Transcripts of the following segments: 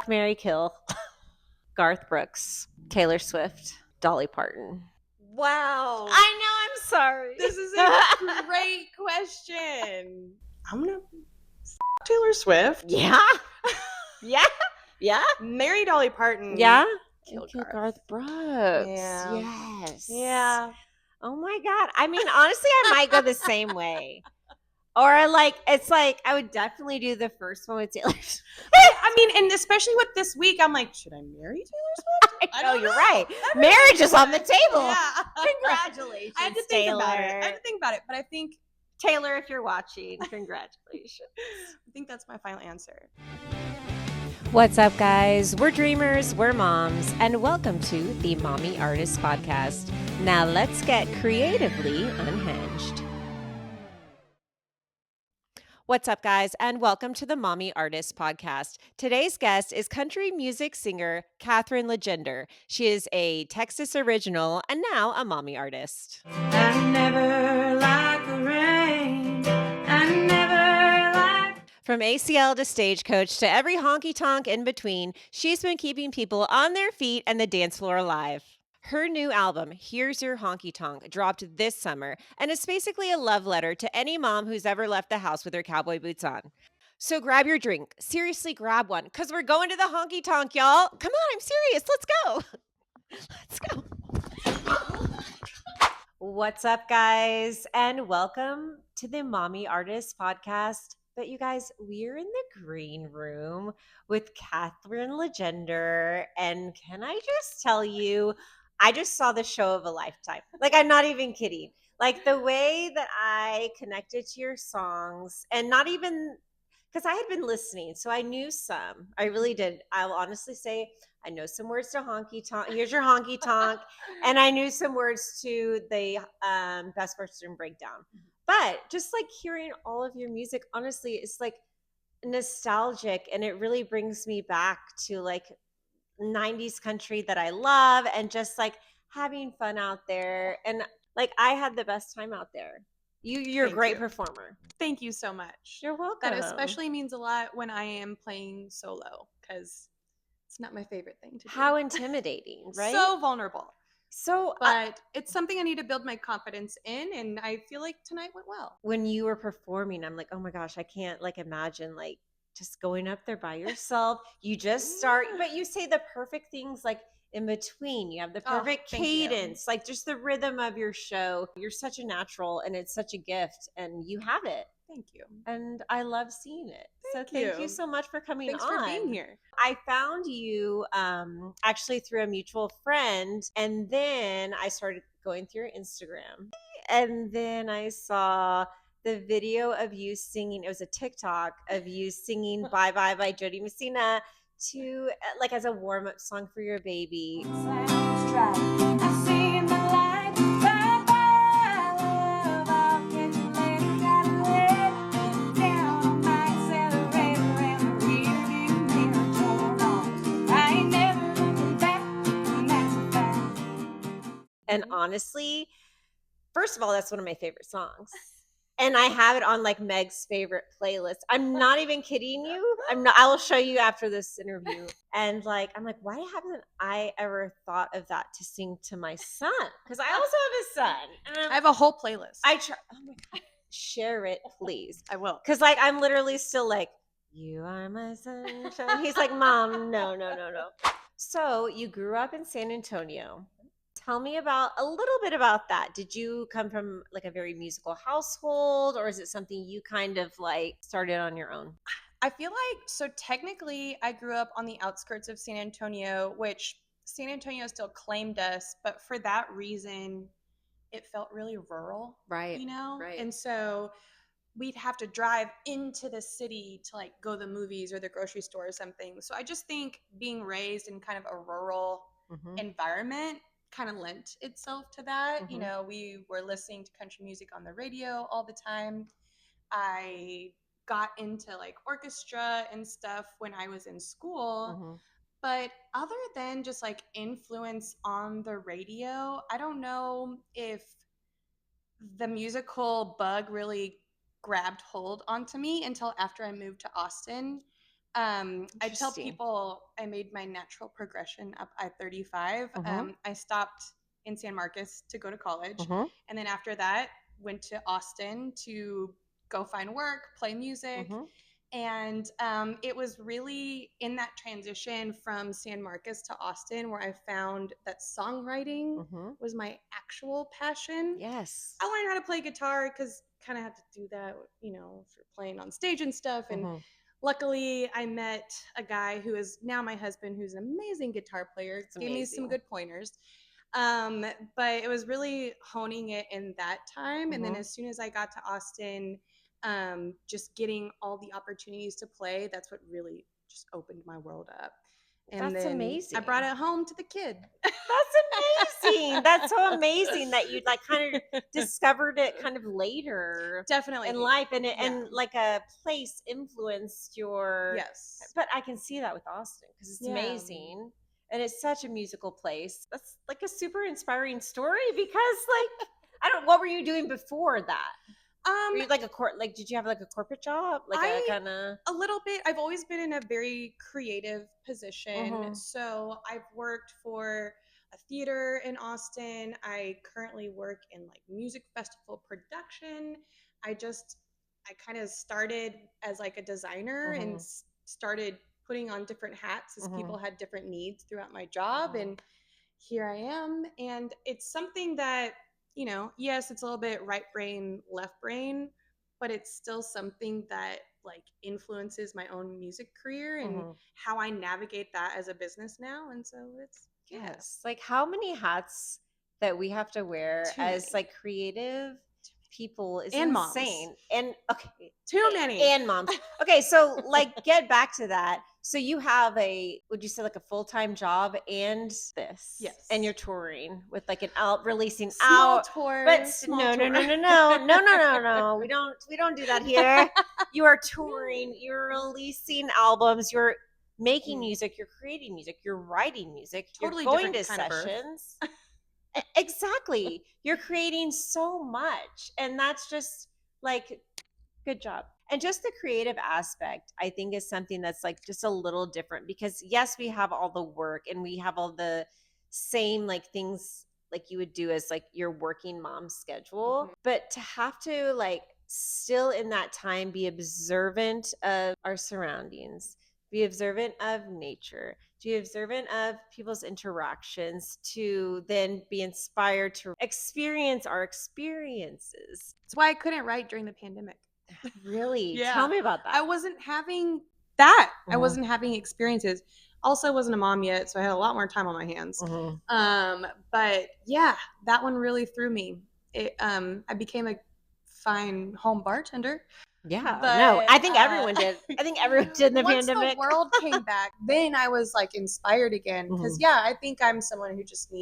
Fuck, Marry, Kill. Garth Brooks, Taylor Swift, Dolly Parton. Wow. I know, I'm sorry. This is a great question. I'm going to Taylor Swift. Yeah. Yeah. Yeah. Marry Dolly Parton. Yeah. Kill Garth Brooks. Yeah. Yes. Yeah. Oh my God. I mean, honestly, I might go the same way. Or it's like I would definitely do the first one with Taylor Swift. I mean, and especially with this week, I'm like, should I marry Taylor Swift? I know, you're right. Marriage is on the table. Yeah. Congratulations, I had to think Taylor. about it, but I think Taylor, if you're watching, congratulations. I think that's my final answer. What's up, guys? We're dreamers, we're moms, and welcome to the Mommy Artist Podcast. Now let's get creatively unhinged. What's up, guys, and welcome to the Mommy Artist Podcast. Today's guest is country music singer Kathryn Legendre. She is a Texas original and now a mommy artist. I never like the rain. I never like... From ACL to stagecoach to every honky tonk in between, she's been keeping people on their feet and the dance floor alive. Her new album, Here's Your Honky Tonk, dropped this summer, and it's basically a love letter to any mom who's ever left the house with her cowboy boots on. So grab your drink. Seriously, grab one, because we're going to the honky tonk, y'all. Come on, I'm serious. Let's go. Let's go. What's up, guys? And welcome to the Mommy Artist Podcast. But you guys, we're in the green room with Kathryn Legendre. And can I just tell you, I just saw the show of a lifetime. Like, I'm not even kidding. Like, the way that I connected to your songs, and not even because I had been listening, so I knew some. I really did. I'll honestly say I know some words to honky tonk. Here's your honky tonk. And I knew some words to the Best Western Breakdown. But just like hearing all of your music, honestly, it's like nostalgic, and it really brings me back to like 90s country that I love, and just like having fun out there. And like I had the best time out there. You're a great performer. Thank you so much. You're welcome. That especially means a lot when I am playing solo, because it's not my favorite thing to do. How intimidating, right? So vulnerable. So, but it's something I need to build my confidence in, and I feel like tonight went well. When you were performing, I'm like, oh my gosh, I can't like imagine like just going up there by yourself. You just start, but you say the perfect things like in between. You have the perfect cadence, like just the rhythm of your show. You're such a natural, and it's such a gift, and you have it. Thank you. And I love seeing it. Thank you so much for coming on. Thanks for being here. I found you actually through a mutual friend, and then I started going through your Instagram, and then I saw the video of you singing. It was a TikTok of you singing Bye Bye by Jody Messina to like as a warm-up song for your baby. And honestly, first of all, that's one of my favorite songs. And I have it on like Meg's favorite playlist. I'm not even kidding you. I will show you after this interview. And like, I'm like, why haven't I ever thought of that to sing to my son? Because I also have a son. I have a whole playlist. I try. Oh my God. Share it, please. I will. Because like, I'm literally still like, you are my sunshine. He's like, Mom, no. So you grew up in San Antonio. Tell me about a little bit about that. Did you come from like a very musical household, or is it something you kind of like started on your own? I feel like, so technically I grew up on the outskirts of San Antonio, which San Antonio still claimed us, but for that reason, it felt really rural, right? You know? Right. And so we'd have to drive into the city to like go to the movies or the grocery store or something. So I just think being raised in kind of a rural environment kind of lent itself to that. You know, we were listening to country music on the radio all the time. I got into like orchestra and stuff when I was in school. But other than just like influence on the radio, I don't know if the musical bug really grabbed hold onto me until after I moved to Austin. I tell people I made my natural progression up I-35. I stopped in San Marcos to go to college. And then after that, went to Austin to go find work, play music. And it was really in that transition from San Marcos to Austin where I found that songwriting was my actual passion. Yes. I learned how to play guitar because kind of have to do that, you know, for playing on stage and stuff. And luckily, I met a guy who is now my husband, who's an amazing guitar player. Gave me some good pointers. But it was really honing it in that time. And then as soon as I got to Austin, just getting all the opportunities to play, that's what really just opened my world up. And that's then amazing. I brought it home to the kid. That's amazing. That's so amazing that you like kind of discovered it kind of later. Definitely. In life and like a place influenced your. Yes. But I can see that with Austin because it's amazing. And it's such a musical place. That's like a super inspiring story because like, what were you doing before that? Were you like did you have like a corporate job? Like a little bit. I've always been in a very creative position. So I've worked for a theater in Austin. I currently work in like music festival production. I kind of started as like a designer and started putting on different hats as people had different needs throughout my job. And here I am. And it's something that, you know, yes, it's a little bit right brain, left brain, but it's still something that like influences my own music career and how I navigate that as a business now. And so it's, yes. Like how many hats that we have to wear as like creative people is and insane. Moms. And okay. Too many. And moms. Okay, so like get back to that. So you have would you say like a full-time job and this? Yes. And you're touring with like an releasing small out tour. But small no. We don't do that here. You are touring, you're releasing albums, you're making music, you're creating music, you're writing music, totally you're going to different kind sessions. Exactly. You're creating so much. And that's just like, good job. And just the creative aspect, I think, is something that's like just a little different because, yes, we have all the work and we have all the same like things like you would do as like your working mom schedule. But to have to like still in that time be observant of our surroundings, be observant of nature, to be observant of people's interactions, to then be inspired to experience our experiences. That's why I couldn't write during the pandemic. Really? Yeah. Tell me about that. I wasn't having that. I wasn't having experiences. Also, wasn't a mom yet, so I had a lot more time on my hands. But yeah, that one really threw me. I became a fine home bartender. Yeah, no, I think everyone did. I think everyone did in the pandemic. Once the world came back, then I was like inspired again. Because I think I'm someone who just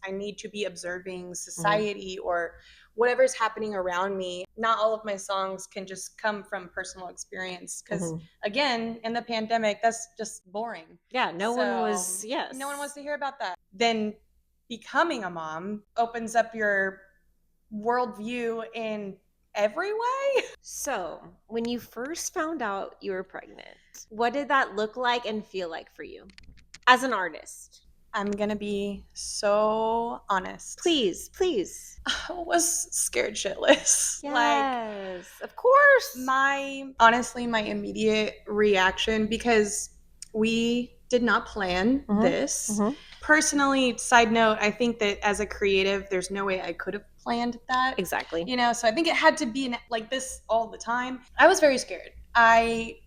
I need to be observing society or whatever's happening around me. Not all of my songs can just come from personal experience. Because again, in the pandemic, that's just boring. Yeah, no one wants to hear about that. Then becoming a mom opens up your worldview in every way. So, when you first found out you were pregnant, what did that look like and feel like for you as an artist? I'm gonna be so honest. Please. I was scared shitless. Yes, of course. My immediate reaction, because we did not plan this. Personally, side note, I think that as a creative, there's no way I could have planned that. Exactly. You know, so I think it had to be like this all the time. I was very scared. I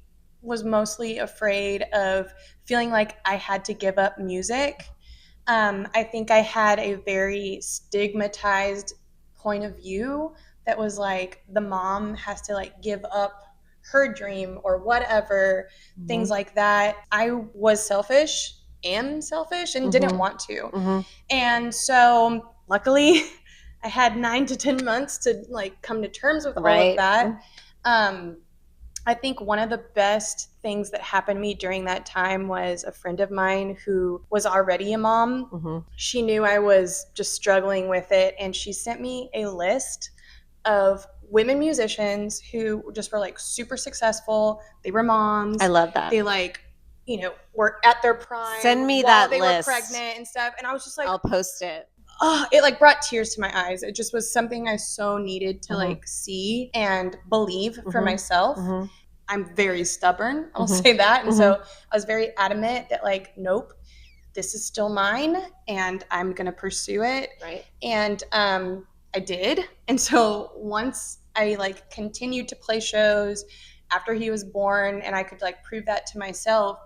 was mostly afraid of feeling like I had to give up music. I think I had a very stigmatized point of view that was like the mom has to like give up her dream or whatever, things like that. I was am selfish and didn't want to. And so luckily I had 9 to 10 months to like come to terms with all of that. I think one of the best things that happened to me during that time was a friend of mine who was already a mom. She knew I was just struggling with it, and she sent me a list of women musicians who just were like super successful. They were moms. I love that. They like, were at their prime. Send me while that they list. were pregnant and stuff. And I was just like, I'll post it. Oh, it like brought tears to my eyes. It just was something I so needed to like see and believe for myself. I'm very stubborn, I'll say that. And so I was very adamant that like, nope, this is still mine and I'm going to pursue it. Right. And I did. And so once I like continued to play shows after he was born and I could like prove that to myself,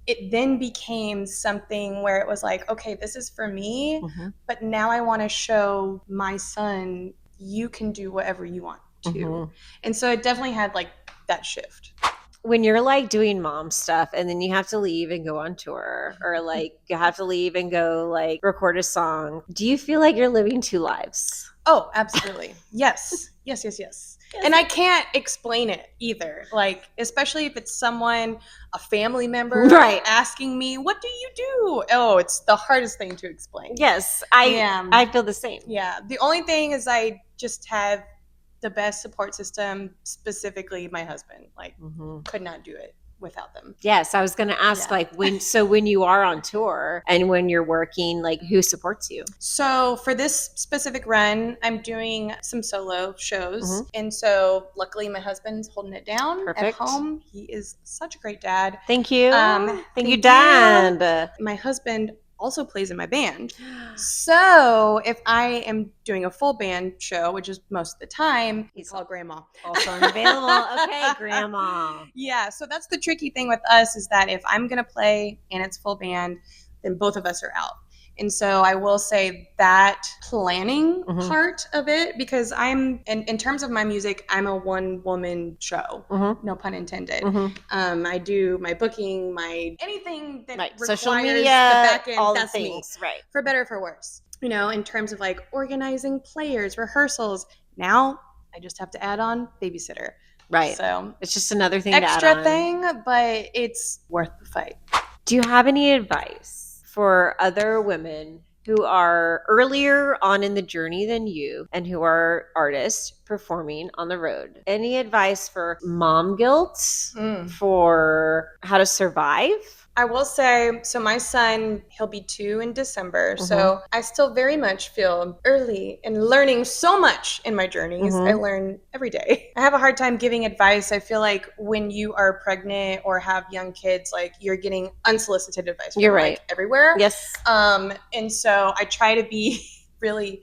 it then became something where it was like, okay, this is for me, but now I want to show my son you can do whatever you want to. And so it definitely had like that shift. When you're like doing mom stuff and then you have to leave and go on tour, or like you have to leave and go like record a song, do you feel like you're living two lives? Oh, absolutely. Yes. And I can't explain it either. Like, especially if it's someone, a family member, asking me, what do you do? Oh, it's the hardest thing to explain. Yes, I feel the same. Yeah. The only thing is I just have the best support system, specifically my husband. Like, could not do it without them. Yes, I was going to ask like when you are on tour and when you're working, like who supports you? So for this specific run, I'm doing some solo shows. And so luckily my husband's holding it down at home. He is such a great dad. Thank you. Thank you, Dad. My husband also plays in my band. So if I am doing a full band show, which is most of the time, he's called Grandma. Also unavailable. Okay, Grandma. Yeah, so that's the tricky thing with us is that if I'm going to play and it's full band, then both of us are out. And so I will say that planning part of it, because I'm, in terms of my music, I'm a one-woman show, no pun intended. I do my booking, my anything that requires social media, the back end, all that's the things, me, for better or for worse. In terms of like organizing players, rehearsals, now I just have to add on babysitter. Right. So it's just another thing, extra thing, but it's worth the fight. Do you have any advice for other women who are earlier on in the journey than you and who are artists performing on the road? Any advice for mom guilt, for how to survive? I will say, so my son, he'll be 2 in December. So I still very much feel early and learning so much in my journeys. I learn every day. I have a hard time giving advice. I feel like when you are pregnant or have young kids, like you're getting unsolicited advice from like everywhere. Yes. And so I try to be really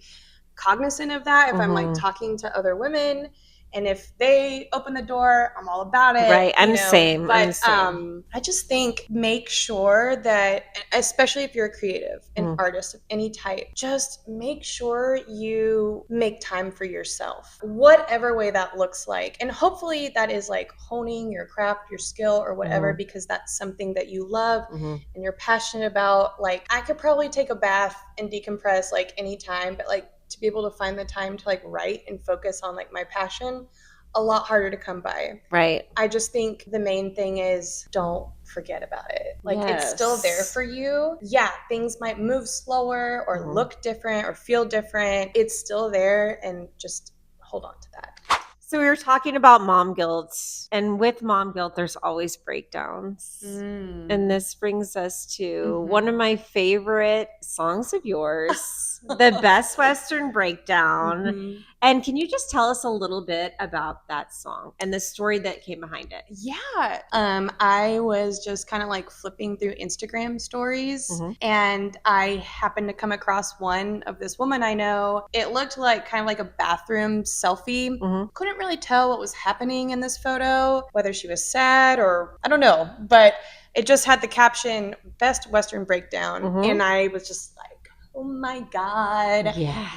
cognizant of that if I'm like talking to other women. And if they open the door, I'm all about it. Right. I'm the same. But I just think make sure that, especially if you're a creative, an artist of any type, just make sure you make time for yourself, whatever way that looks like. And hopefully that is like honing your craft, your skill or whatever, because that's something that you love and you're passionate about. Like I could probably take a bath and decompress like anytime, but like to be able to find the time to like write and focus on like my passion, a lot harder to come by. Right. I just think the main thing is don't forget about it. Like it's still there for you. Yeah, things might move slower or look different or feel different. It's still there and just hold on to that. So we were talking about mom guilt, and with mom guilt, there's always breakdowns. And this brings us to one of my favorite songs of yours, the Best Western Breakdown. And can you just tell us a little bit about that song and the story that came behind it? Yeah. I was just kind of like flipping through Instagram stories and I happened to come across one of this woman I know. It looked like kind of like a bathroom selfie. Couldn't really tell what was happening in this photo, whether she was sad or I don't know, but it just had the caption Best Western Breakdown. And I was just like, oh my God,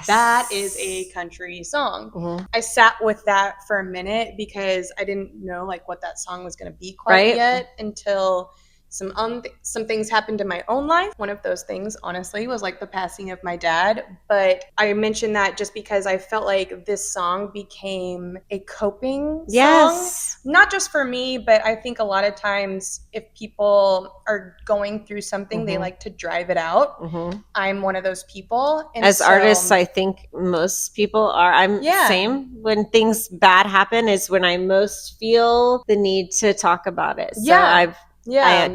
that is a country song. I sat with that for a minute because I didn't know like what that song was going to be quite yet until some things happened in my own life. One of those things, honestly, was like the passing of my dad. But I mentioned that just because I felt like this song became a coping song. Not just for me, but I think a lot of times if people are going through something, they like to drive it out. I'm one of those people. And as artists, I think most people are. I'm same. When things bad happen is when I most feel the need to talk about it. So I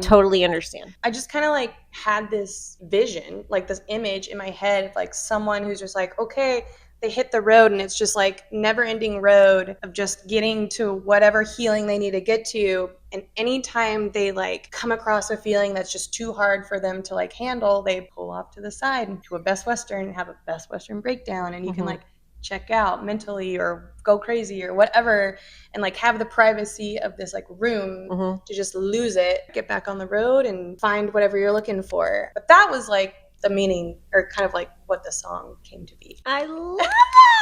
totally understand. I just kind of like had this vision, like this image in my head of like someone who's just like, okay, they hit the road and it's just like never ending road of just getting to whatever healing they need to get to. And anytime they like come across a feeling that's just too hard for them to like handle, they pull off to the side and to a Best Western and have a Best Western breakdown. And you can like check out mentally or go crazy or whatever, and like have the privacy of this like room to just lose it, get back on the road and find whatever you're looking for. But that was like the meaning, or kind of like what the song came to be. I love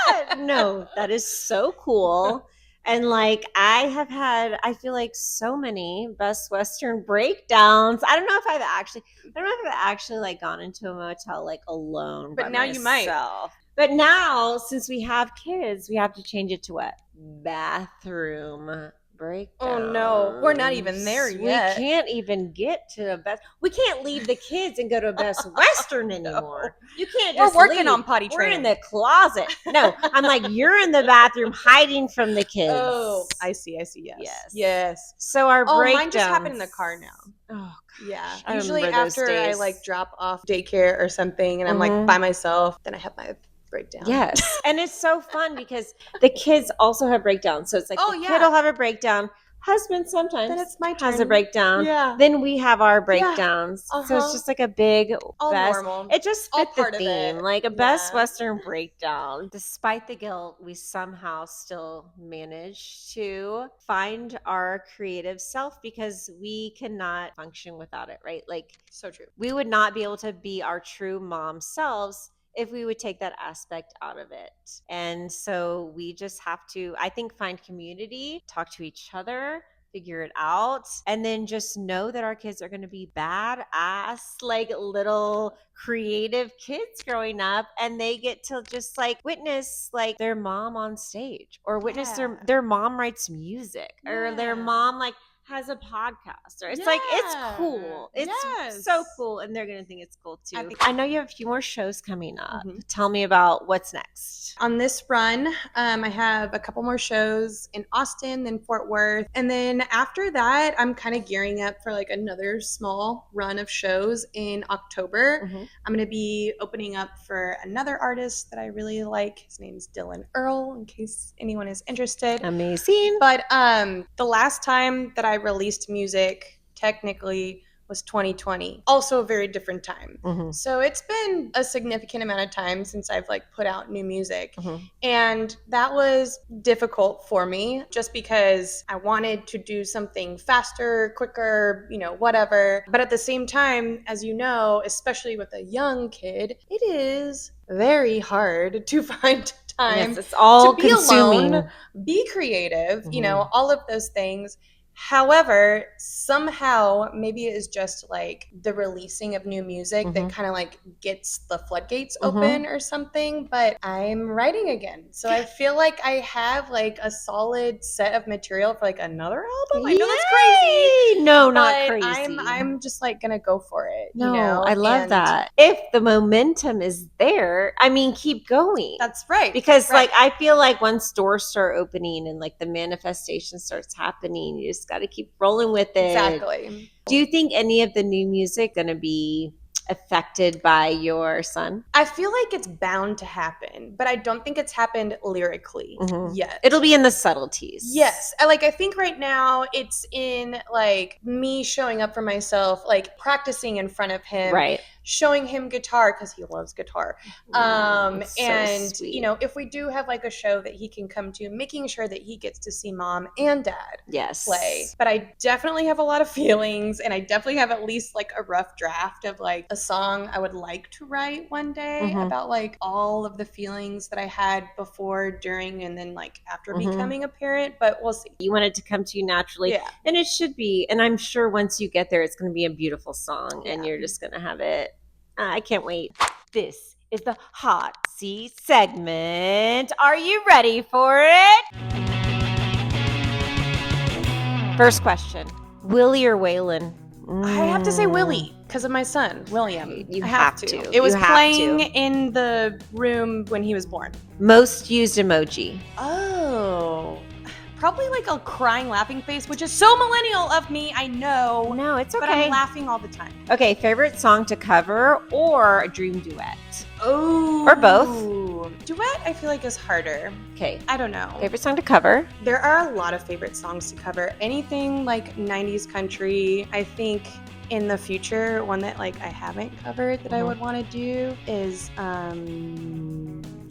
that. No, that is so cool. And like I feel like so many Best Western breakdowns. I don't know if I've actually like gone into a motel like alone. But by now myself. you might. But now, since we have kids, we have to change it to what? Bathroom breakdowns. Oh no, we're not even there yet. We can't even get to a best. We can't leave the kids and go to a Best Western anymore. You can't just We're working leave. on potty training. We're in the closet. No, I'm like, you're in the bathroom hiding from the kids. Oh, I see. Yes. So our breakdowns. Mine just happened in the car now. Oh, gosh. Yeah. Usually after I like drop off daycare or something and I'm like by myself, then I have my breakdown. Yes. And it's so fun because the kids also have breakdowns. So it's like kid will have a breakdown. Husband sometimes then it's my turn. has a breakdown. Yeah. Then we have our breakdowns. So it's just like a big all best. Normal. It just fit the theme, like a Best Yeah. Western breakdown. Despite the guilt, we somehow still manage to find our creative self because we cannot function without it, right? Like So true. we would not be able to be our true mom selves if we would take that aspect out of it. And so we just have to, I think, find community, talk to each other, figure it out, and then just know that our kids are going to be badass, like little creative kids growing up, and they get to just like witness like their mom on stage, or witness their mom writes music, or their mom like has a podcast, or it's like it's cool. It's so cool, and they're gonna think it's cool too. I know you have a few more shows coming up. Tell me about what's next. On this run, I have a couple more shows in Austin, then Fort Worth, and then after that, I'm kind of gearing up for like another small run of shows in October. I'm gonna be opening up for another artist that I really like. His name's Dylan Earl, in case anyone is interested. Amazing. But the last time that I released music technically was 2020, also a very different time. So it's been a significant amount of time since I've like put out new music, and that was difficult for me just because I wanted to do something faster, quicker, whatever. But at the same time, as you know, especially with a young kid, it is very hard to find time it's all to be consuming. alone, be creative, all of those things. However, somehow maybe it is just like the releasing of new music that kind of like gets the floodgates open or something. But I'm writing again, so I feel like I have like a solid set of material for like another album. I know that's crazy. No, not crazy. I'm just like gonna go for it. No, I love that. If the momentum is there, I mean, keep going. That's right. Because like I feel like once doors start opening and like the manifestation starts happening, you just got to keep rolling with it. Exactly. Do you think any of the new music going to be affected by your son? I feel like it's bound to happen, but I don't think it's happened lyrically yet. It'll be in the subtleties. Yes. I think right now it's in like me showing up for myself, like practicing in front of him. Right. Showing him guitar because he loves guitar. And so if we do have like a show that he can come to, making sure that he gets to see mom and dad play. But I definitely have a lot of feelings, and I definitely have at least like a rough draft of like a song I would like to write one day Mhm. about like all of the feelings that I had before, during, and then like after becoming a parent, but we'll see. You want it to come to you naturally. Yeah. And it should be. And I'm sure once you get there, it's going to be a beautiful song and Yeah. you're just going to have it. I can't wait. This is the Hot Seat segment. Are you ready for it? First question, Willie or Waylon? I have to say Willie because of my son, William. You I have to. It was You have playing to. in the room when he was born. Most used emoji. Oh. Probably like a crying laughing face, which is so millennial of me, I know. No, it's okay. But I'm laughing all the time. Okay, favorite song to cover or a dream duet? Oh. Or both. Duet, I feel like is harder. Okay. I don't know. Favorite song to cover? There are a lot of favorite songs to cover. Anything like 90s country, I think in the future, one that like I haven't covered that I would want to do is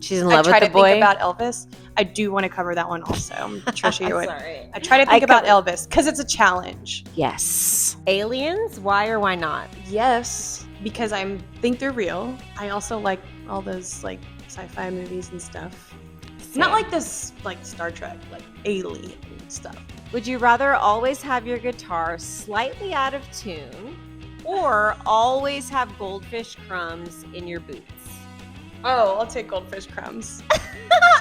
She's in love I try with the to boy. think about Elvis. I do want to cover that one also. Trisha, you would. Sorry. I try to think about Elvis because it's a challenge. Yes. Aliens? Why or why not? Yes, because I think they're real. I also like all those like sci-fi movies and stuff. Not like this like Star Trek, like alien stuff. Would you rather always have your guitar slightly out of tune or always have goldfish crumbs in your boots? Oh, I'll take goldfish crumbs.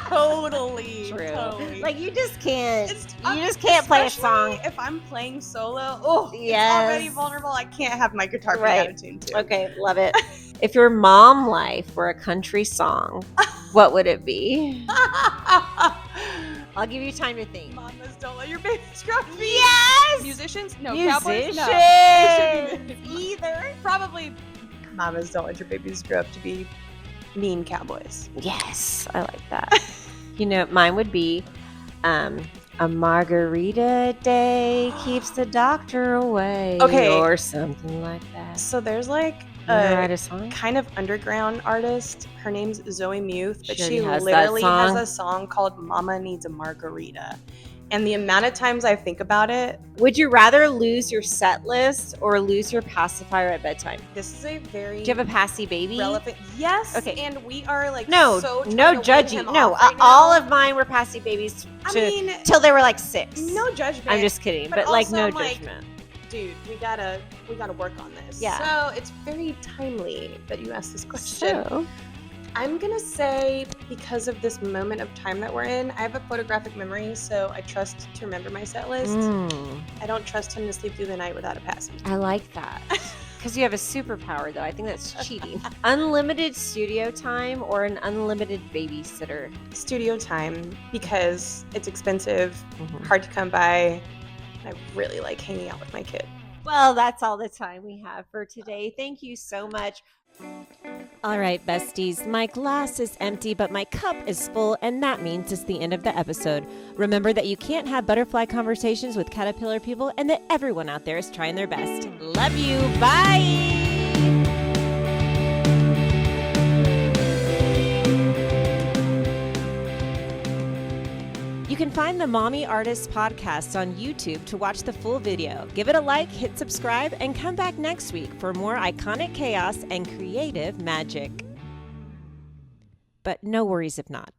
Totally. True. Totally. Like you just can't. It's- You just can't play a especially song. If I'm playing solo, oh, Yes. it's already vulnerable. I can't have my guitar be out of tune too. Okay, love it. If your mom life were a country song, what would it be? I'll give you time to think. Mamas, don't let your babies grow up to be Yes! musicians. No, Musicians. cowboys. No, they should be Either. probably. Mamas, don't let your babies grow up to be mean cowboys. Yes, I like that. You know, mine would be a margarita day keeps the doctor away. Okay. Or something like that. So there's like You wanna a write a song? kind of underground artist. Her name's Zoe Muth, but She she already has that literally has song? a song called Mama Needs a Margarita. And the amount of times I think about it, Would you rather lose your set list or lose your pacifier at bedtime? this is a very Do you have a passy baby? relevant. Yes. Okay. And we are like No, so trying no to win judging. him No, off right all now. of mine were passy babies I mean, till they were like 6. no judgment. I'm just kidding, but but like also no I'm like, judgment. Dude, we gotta work on this. Yeah. So it's very timely that you asked this question. So, I'm gonna say because of this moment of time that we're in, I have a photographic memory, so I trust to remember my set list. I don't trust him to sleep through the night without a passy. I like that. Because you have a superpower, though. I think that's cheating. Unlimited studio time or an unlimited babysitter? Studio time because it's expensive, Mhm. hard to come by. I really like hanging out with my kid. Well, that's all the time we have for today. Thank you so much. All right, besties, my glass is empty, but my cup is full, and that means it's the end of the episode. Remember that you can't have butterfly conversations with caterpillar people and that everyone out there is trying their best. Love you. Bye. You can find the Mommy Artists podcast on YouTube to watch the full video. Give it a like, hit subscribe, and come back next week for more iconic chaos and creative magic. But no worries if not.